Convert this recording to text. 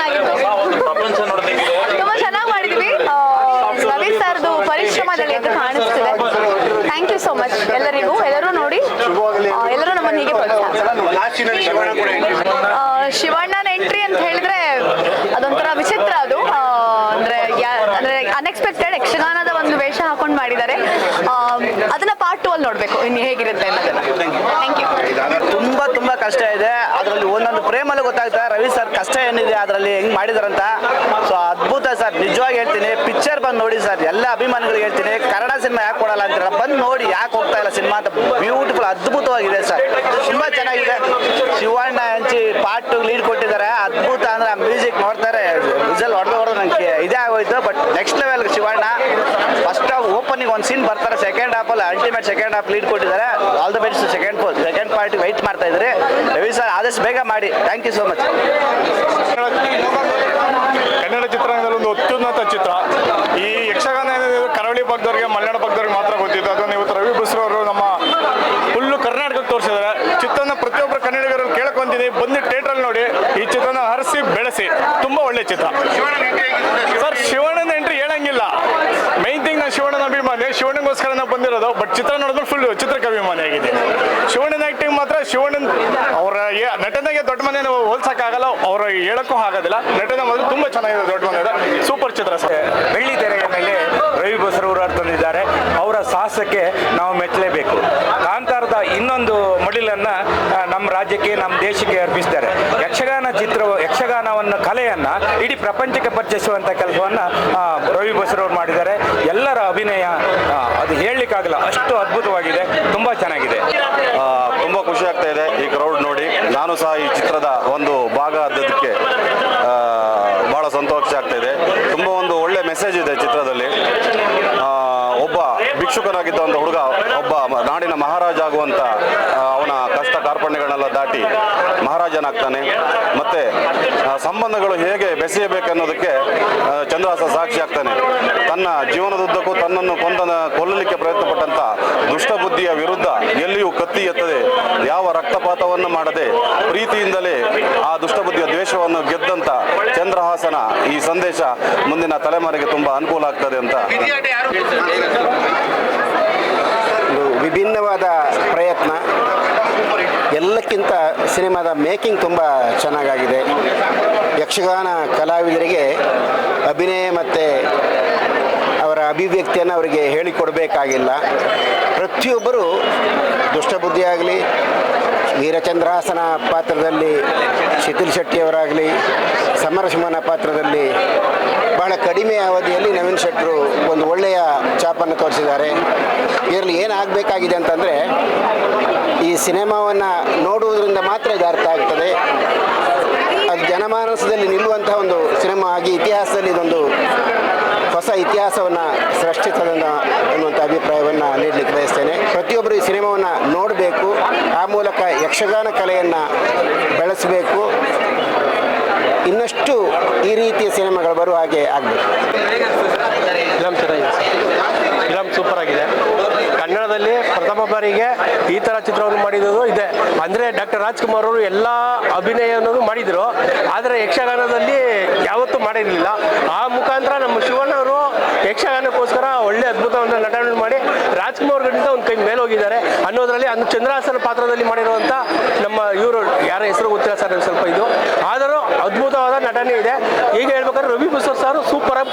ಚೆನ್ನಾಗಿತ್ತು, ತುಂಬಾ ಚೆನ್ನಾಗಿ ಮಾಡಿದ್ವಿ. ರವಿ ಸರ್ದು ಪರಿಶ್ರಮದಲ್ಲಿ ಅಂತ ಕಾಣಿಸ್ತಿದೆ. ಥ್ಯಾಂಕ್ ಯು ಸೋ ಮಚ್ ಎಲ್ಲರಿಗೂ. ಎಲ್ಲರೂ ನೋಡಿ, ಎಲ್ಲರೂ ನಮ್ಮನ್ನು ಹೀಗೆ ಶಿವಣ್ಣನ ಎಂಟ್ರಿ ಅಂತ ಹೇಳಿದ್ರೆ ಅದೊಂಥರ ವಿಚಿತ್ರ. ಅದು ಅಂದ್ರೆ ಅನ್ಎಕ್ಸ್ಪೆಕ್ಟೆಡ್ ಯಕ್ಷಗಾನದ ಒಂದು ವೇಷ ಹಾಕೊಂಡು ಮಾಡಿದ್ದಾರೆ. ಅದನ್ನ ಪಾರ್ಟ್ 2 ಅಲ್ಲಿ ನೋಡ್ಬೇಕು ಇನ್ನು ಹೇಗಿರುತ್ತೆ ಅನ್ನೋದನ್ನ. Thank you. ತುಂಬಾ ಕಷ್ಟ ಇದೆ ಅದರಲ್ಲಿ. ಒಂದೊಂದು ಪ್ರೇಮಲ್ಲಿ ಗೊತ್ತಾಗ್ತದೆ ರವಿ ಸರ್ ಕಷ್ಟ ಏನಿದೆ ಅದರಲ್ಲಿ ಹೆಂಗ್ ಮಾಡಿದಾರಂತ. ಸೊ ಅದ್ಭುತ ಸರ್, ನಿಜವಾಗಿ ಹೇಳ್ತೀನಿ. ಪಿಕ್ಚರ್ ಬಂದು ನೋಡಿ ಸರ್, ಎಲ್ಲ ಅಭಿಮಾನಿಗಳಿಗೆ ಹೇಳ್ತೀನಿ, ಕನ್ನಡ ಸಿನಿಮಾ ಯಾಕೆ ಕೊಡಲ್ಲ ಅಂತೀರ, ಬಂದು ನೋಡಿ ಯಾಕೆ ಹೋಗ್ತಾ ಇಲ್ಲ ಸಿನಿಮಾ ಅಂತ. ಬ್ಯೂಟಿಫುಲ್, ಅದ್ಭುತವಾಗಿದೆ ಸರ್, ತುಂಬಾ ಚೆನ್ನಾಗಿದೆ. ಶಿವಣ್ಣ ಹಂಚಿ ಪಾರ್ಟ್ 2 ಲೀಡ್ ಕೊಟ್ಟಿದ್ದಾರೆ. ಅದ್ಭುತ ಅಂದ್ರೆ ಮ್ಯೂಸಿಕ್ ನೋಡ್ತಾರೆ, ವಿಸಲ್ ಹೊಡೆದು ನಂಗೆ ಇದೇ ಆಗೋಯ್ತು. But next level Shivanna. First half opening ಒಂದು ಸೀನ್ ಬರ್ತಾರೆ, ಸೆಕೆಂಡ್ ಹಾಫ್ ಅಲ್ಲಿ ಅಲ್ಟಿಮೇಟ್ ಸೆಕೆಂಡ್ ಹಾಫ್ ಲೀಡ್ ಕೊಟ್ಟಿದ್ದಾರೆ. All the best. Second party wait ಮಾಡ್ತಾ ಇದ್ರಿ ರವಿ ಸರ್, ಆದಷ್ಟು ಬೇಗ ಮಾಡಿ. Thank you so much. Kannada ಚಿತ್ರರಂಗದಲ್ಲಿ ಒಂದು ಅತ್ಯುನ್ನತ ಚಿತ್ರ. ಈ ಯಕ್ಷಗಾನ ಕರಾವಳಿ ಭಾಗದವ್ರಿಗೆ, ಮಲೆನಾಡು ಭಾಗದವ್ರಿಗೆ ಮಾತ್ರ ಗೊತ್ತಿತ್ತು. ಅದನ್ನು ಇವತ್ತು ರವಿ ಬಸ್ರು ಅವರು ನಮ್ಮ ಫುಲ್ಲು ಕರ್ನಾಟಕಕ್ಕೆ ತೋರಿಸಿದ್ದಾರೆ. ಚಿತ್ರನ ಪ್ರತಿಯೊಬ್ಬರು ಕನ್ನಡಿಗರು ಕೇಳ್ಕೊಂತೀನಿ, ಬಂದು ಥಿಯೇಟ್ರಲ್ಲಿ ನೋಡಿ ಈ ಚಿತ್ರನ ಹರಿಸಿ ಬೆಳೆಸಿ. ತುಂಬ ಒಳ್ಳೆ ಚಿತ್ರ ಸರ್. ಶಿವಣ್ಣನ ಎಂಟ್ರಿ ಹೇಳಂಗಿಲ್ಲ. ಮೈನ್ ಥಿಂಗ್, ನಾನು ಶಿವಣ್ಣನ ಅಭಿಮಾನಿ, ಶಿವಣ್ಣಗೋಸ್ಕರ ನಾವು ಬಂದಿರೋದು. ಬಟ್ ಚಿತ್ರ ನೋಡಿದ್ರೆ ಫುಲ್ ಚಿತ್ರಕ್ಕೆ ಅಭಿಮಾನಿ ಆಗಿದ್ದೀನಿ. ಶಿವಣ್ಣನ ಆ್ಯಕ್ಟಿಂಗ್ ಮಾತ್ರ, ಶಿವಣ್ಣನ ಅವರ ನಟನೆಗೆ ದೊಡ್ಡ ಮನೆ ಹೋಲ್ಸೋಕ್ಕಾಗಲ್ಲ, ಅವ್ರ ಹೇಳಕ್ಕೂ ಆಗೋದಿಲ್ಲ. ನಟನೆ ಮಾತ್ರ ತುಂಬ ಚೆನ್ನಾಗಿದೆ, ದೊಡ್ಡ ಮನೆ ಇದೆ. ಸೂಪರ್ ಚಿತ್ರ ಸರ್. ಬೆಳ್ಳಿ ತೆರೆಯ ಮೇಲೆ ರವಿ ಬಸ್ರವರು ತಂದಿದ್ದಾರೆ. ಅವರ ಸಾಹಸಕ್ಕೆ ನಾವು ಮೆಚ್ಚಲೇಬೇಕು. ಕಾಂತಾರದ ಇನ್ನೊಂದು ಮಡಿಲನ್ನು ನಮ್ಮ ರಾಜ್ಯಕ್ಕೆ, ನಮ್ಮ ದೇಶಕ್ಕೆ ಅರ್ಪಿಸ್ತಾರೆ. ಯಕ್ಷಗಾನವನ್ನು ಕಲೆಯನ್ನು ಇಡೀ ಪ್ರಪಂಚಕ್ಕೆ ಪರಿಚಯಿಸುವಂಥ ಕೆಲಸವನ್ನು ರವಿ ಬಸ್ರವರು ಮಾಡಿದ್ದಾರೆ. ಎಲ್ಲರ ಅಭಿನಯ ಅದು ಹೇಳಲಿಕ್ಕಾಗಲ್ಲ, ಅಷ್ಟು ಅದ್ಭುತವಾಗಿದೆ, ತುಂಬ ಚೆನ್ನಾಗಿದೆ. ತುಂಬ ಖುಷಿ ಆಗ್ತಾ ಇದೆ ಈ ಕ್ರೌಡ್ ನೋಡಿ. ನಾನು ಸಹ ಈ ಚಿತ್ರದ ಒಂದು ಭಾಗ ಆದದಕ್ಕೆ ಭಾಳ ಸಂತೋಷ ಆಗ್ತಾ ಇದೆ. ತುಂಬ ಒಂದು ಒಳ್ಳೆ ಮೆಸೇಜ್ ಇದೆ ಚಿತ್ರದಲ್ಲಿ. ಒಬ್ಬ ಭಿಕ್ಷುಕನಾಗಿದ್ದ ಒಂದು ಹುಡುಗ ಒಬ್ಬ ನಾಡಿನ ಮಹಾರಾಜ ಆಗುವಂಥ ಅವನ ಕಷ್ಟ ಕಾರ್ಪಣ್ಯಗಳನ್ನೆಲ್ಲ ದಾಟಿ ಮಹಾರಾಜನಾಗ್ತಾನೆ. ಮತ್ತು ಸಂಬಂಧಗಳು ಹೇಗೆ ಬೆಸೆಯಬೇಕನ್ನೋದಕ್ಕೆ ಚಂದ್ರಹಾಸ ಸಾಕ್ಷಿ ಆಗ್ತಾನೆ. ತನ್ನ ಜೀವನದುದ್ದಕ್ಕೂ ತನ್ನನ್ನು ಕೊಲ್ಲಲಿಕ್ಕೆ ಪ್ರಯತ್ನಪಟ್ಟಂಥ ದುಷ್ಟಬುದ್ಧಿಯ ವಿರುದ್ಧ ಎಲ್ಲಿಯೂ ಕತ್ತಿ ಎತ್ತದೆ, ಯಾವ ರಕ್ತಪಾತವನ್ನು ಮಾಡದೆ ಪ್ರೀತಿಯಿಂದಲೇ ಆ ದುಷ್ಟಬುದ್ಧಿಯ ದ್ವೇಷವನ್ನು ಗೆದ್ದಂಥ ಚಂದ್ರಹಾಸನ ಈ ಸಂದೇಶ ಮುಂದಿನ ತಲೆಮಾರಿಗೆ ತುಂಬ ಅನುಕೂಲ ಆಗ್ತದೆ ಅಂತ. ವಿಭಿನ್ನವಾದ ಪ್ರಯತ್ನ. ಎಲ್ಲಕ್ಕಿಂತ ಸಿನಿಮಾದ ಮೇಕಿಂಗ್ ತುಂಬ ಚೆನ್ನಾಗಾಗಿದೆ. ಯಕ್ಷಗಾನ ಕಲಾವಿದರಿಗೆ ಅಭಿನಯ ಮತ್ತು ಅವರ ಅಭಿವ್ಯಕ್ತಿಯನ್ನು ಅವರಿಗೆ ಹೇಳಿಕೊಡಬೇಕಾಗಿಲ್ಲ. ಪ್ರತಿಯೊಬ್ಬರು ದುಷ್ಟಬುದ್ಧಿಯಾಗಲಿ, ವೀರಚಂದ್ರಹಾಸನ ಪಾತ್ರದಲ್ಲಿ ಶಿಥಿಲ್ ಶೆಟ್ಟಿಯವರಾಗಲಿ, ಸಮರಸಿಂಹನ ಪಾತ್ರದಲ್ಲಿ ಬಹಳ ಕಡಿಮೆ ಅವಧಿಯಲ್ಲಿ ನವೀನ್ ಶೆಟ್ಟರು ಒಂದು ಒಳ್ಳೆಯ ಛಾಪನ್ನು ತೋರಿಸಿದ್ದಾರೆ. ಇದರಲ್ಲಿ ಏನಾಗಬೇಕಾಗಿದೆ ಅಂತಂದರೆ, ಈ ಸಿನಿಮಾವನ್ನು ನೋಡುವುದರಿಂದ ಮಾತ್ರ ಇದು ಅರ್ಥ ಆಗ್ತದೆ. ಅದು ಜನಮಾನಸದಲ್ಲಿ ನಿಲ್ಲುವಂಥ ಒಂದು ಸಿನಿಮಾ ಆಗಿ ಇತಿಹಾಸದಲ್ಲಿ ಇದೊಂದು ಹೊಸ ಇತಿಹಾಸವನ್ನು ಸೃಷ್ಟಿಸೋದನ್ನು ಅನ್ನುವಂಥ ಅಭಿಪ್ರಾಯವನ್ನು ನೀಡಲಿಕ್ಕೆ ಬಯಸ್ತೇನೆ. ಪ್ರತಿಯೊಬ್ಬರು ಈ ಸಿನಿಮಾವನ್ನು ನೋಡಬೇಕು, ಆ ಮೂಲಕ ಯಕ್ಷಗಾನ ಕಲೆಯನ್ನು ಬೆಳೆಸಬೇಕು. ಇನ್ನಷ್ಟು ಈ ರೀತಿಯ ಸಿನಿಮಾಗಳು ಬರುವ ಹಾಗೆ ಆಗಬೇಕು. ಫಿಲಮ್ ಚೆನ್ನಾಗಿದೆ, ಫಿಲಮ್ ಸೂಪರ್ ಆಗಿದೆ. ಕನ್ನಡದಲ್ಲಿ ಪ್ರಥಮ ಬಾರಿಗೆ ಈ ಥರ ಚಿತ್ರವನ್ನು ಮಾಡಿರೋದು ಇದೆ. ಅಂದರೆ ಡಾಕ್ಟರ್ ರಾಜ್ಕುಮಾರ್ ಅವರು ಎಲ್ಲ ಅಭಿನಯವನ್ನು ಮಾಡಿದರು, ಆದರೆ ಯಕ್ಷಗಾನದಲ್ಲಿ ಯಾವತ್ತೂ ಮಾಡಿರಲಿಲ್ಲ. ಆ ಮುಖಾಂತರ ನಮ್ಮ ಶಿವಣ್ಣವರು ಯಕ್ಷಗಾನಕ್ಕೋಸ್ಕರ ಒಳ್ಳೆ ಅದ್ಭುತವಾದ ನಟನೆ ಮಾಡಿ ರಾಜ್ಕುಮಾರ್ಗಳಿಂದ ಒಂದು ಕೈ ಮೇಲೆ ಹೋಗಿದ್ದಾರೆ ಅನ್ನೋದರಲ್ಲಿ. ಅಂದು ಚಂದ್ರಹಾಸನ ಪಾತ್ರದಲ್ಲಿ ಮಾಡಿರುವಂಥ ನಮ್ಮ ಇವರು ಯಾರ ಹೆಸರು ಗೊತ್ತಿಲ್ಲ ಸರ್ ಸ್ವಲ್ಪ ಇದು, ಆದರೂ ಅದ್ಭುತವಾದ ನಟನೆ ಇದೆ. ಈಗ ಹೇಳ್ಬೇಕಾದ್ರೆ ರವಿ ಬಸ್ರು ಸರ್ ಸೂಪರ್ ಆಗಿ